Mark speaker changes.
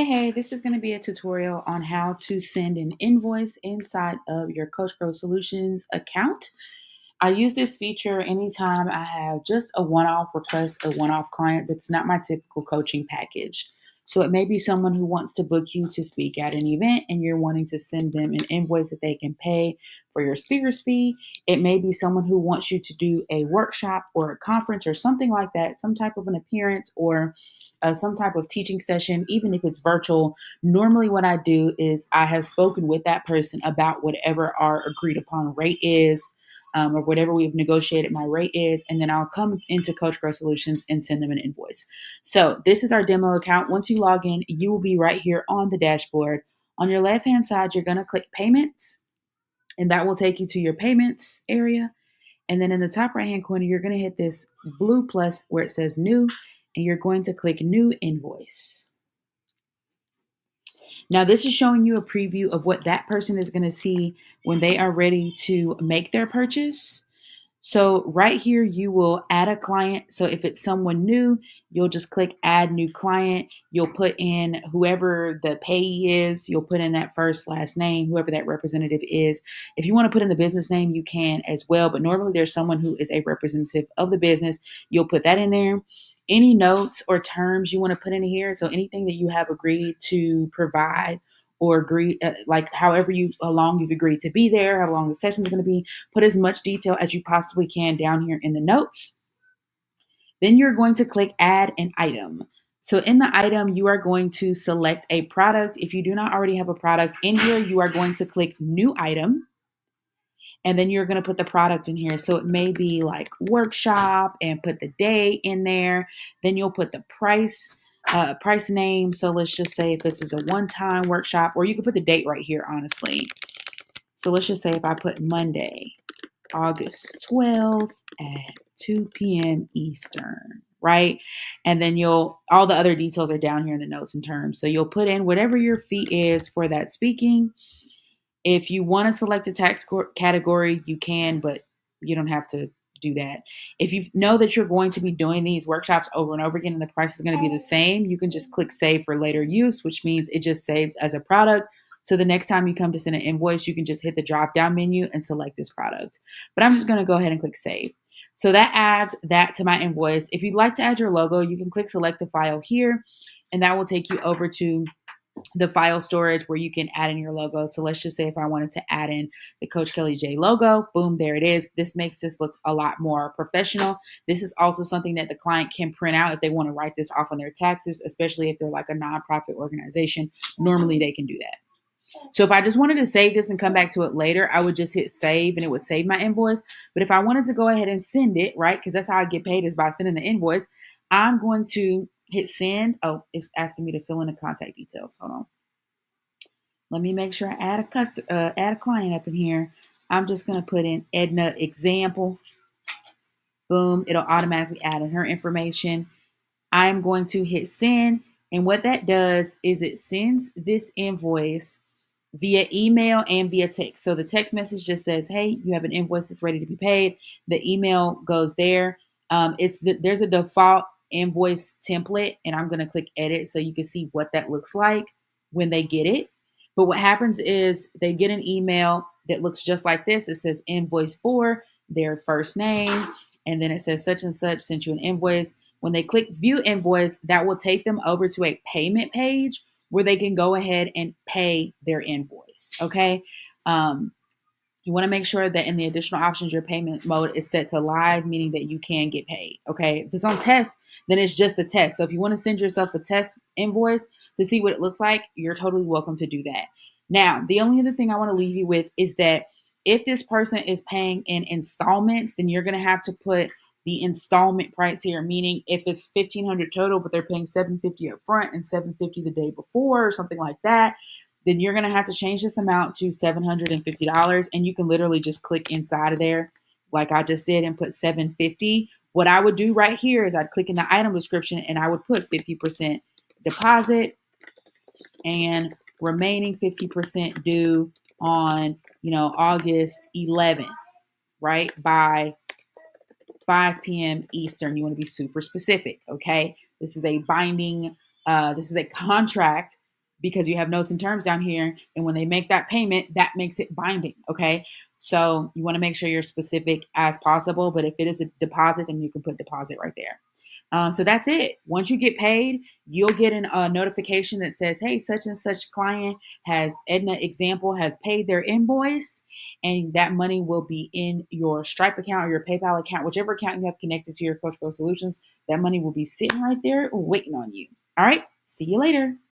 Speaker 1: Hey, this is going to be a tutorial on how to send an invoice inside of your Coach Grow Solutions account. I use this feature anytime I have just a one off request, a one off client that's not my typical coaching package. So it may be someone who wants to book you to speak at an event and you're wanting to send them an invoice that they can pay for your speaker's fee. It may be someone who wants you to do a workshop or a conference or something like that, some type of an appearance or some type of teaching session, even if it's virtual. Normally, what I do is I have spoken with that person about whatever our agreed upon rate is, or whatever we've negotiated my rate is, and then I'll come into Coach Grow Solutions and send them an invoice. So this is our demo account. Once you log in, you will be right here on the dashboard. On your left-hand side, you're going to click Payments, and that will take you to your Payments area. And then in the top right-hand corner, you're going to hit this blue plus where it says New, and you're going to click New Invoice. Now, this is showing you a preview of what that person is going to see when they are ready to make their purchase. So right here, you will add a client. So if it's someone new, you'll just click add new client. You'll put in whoever the payee is. You'll put in that first, last name, whoever that representative is. If you want to put in the business name, you can as well. But normally there's someone who is a representative of the business. You'll put that in there. Any notes or terms you want to put in here. So anything that you have agreed to provide or agree, like however how long you've agreed to be there, how long the session is going to be. Put as much detail as you possibly can down here in the notes. Then you're going to click add an item. So in the item, you are going to select a product. If you do not already have a product in here, you are going to click new item. And then you're going to put the product in here. So it may be like workshop and put the day in there. Then you'll put the price name. So let's just say if this is a one-time workshop, or you can put the date right here, honestly. So let's just say if I put Monday, August 12th at 2 p.m. Eastern, right? And then all the other details are down here in the notes and terms. So you'll put in whatever your fee is for that speaking. If you want to select a tax category, you can, but you don't have to do that. If you know that you're going to be doing these workshops over and over again and the price is going to be the same, you can just click save for later use, which means it just saves as a product. So the next time you come to send an invoice, you can just hit the drop down menu and select this product. But I'm just going to go ahead and click save. So that adds that to my invoice. If you'd like to add your logo, you can click select a file here, and that will take you over to the file storage where you can add in your logo. So let's just say if I wanted to add in the Coach Kelly J logo, boom, there it is. This makes this look a lot more professional. This is also something that the client can print out if they want to write this off on their taxes, especially if they're like a nonprofit organization. Normally they can do that. So if I just wanted to save this and come back to it later, I would just hit save and it would save my invoice. But if I wanted to go ahead and send it, right, because that's how I get paid is by sending the invoice, I'm going to hit send. Oh, it's asking me to fill in the contact details. Hold on. Let me make sure I add a client up in here. I'm just going to put in Edna example. Boom. It'll automatically add in her information. I'm going to hit send. And what that does is it sends this invoice via email and via text. So the text message just says, hey, you have an invoice that's ready to be paid. The email goes there. There's a default invoice template, and I'm going to click edit so you can see what that looks like when they get it. But what happens is they get an email that looks just like this. It says invoice for their first name, and then it says such and such sent you an invoice. When they click view invoice, that will take them over to a payment page where they can go ahead and pay their invoice. Okay. You want to make sure that in the additional options, your payment mode is set to live, meaning that you can get paid. Okay. If it's on test, then it's just a test. So if you want to send yourself a test invoice to see what it looks like, you're totally welcome to do that. Now, the only other thing I want to leave you with is that if this person is paying in installments, then you're going to have to put the installment price here, meaning if it's $1,500 total, but they're paying $750 up front and $750 the day before or something like that, then you're going to have to change this amount to $750. And you can literally just click inside of there like I just did and put $750. What I would do right here is I'd click in the item description and I would put 50% deposit and remaining 50% due on, August 11th, right? By 5 p.m. Eastern. You want to be super specific, okay? This is a binding, this is a contract because you have notes and terms down here. And when they make that payment, that makes it binding. Okay. So you want to make sure you're specific as possible. But if it is a deposit, then you can put deposit right there. So that's it. Once you get paid, you'll get a notification that says, hey, such and such client has Edna example has paid their invoice, and that money will be in your Stripe account or your PayPal account, whichever account you have connected to your Coach Pro Solutions. That money will be sitting right there waiting on you. All right. See you later.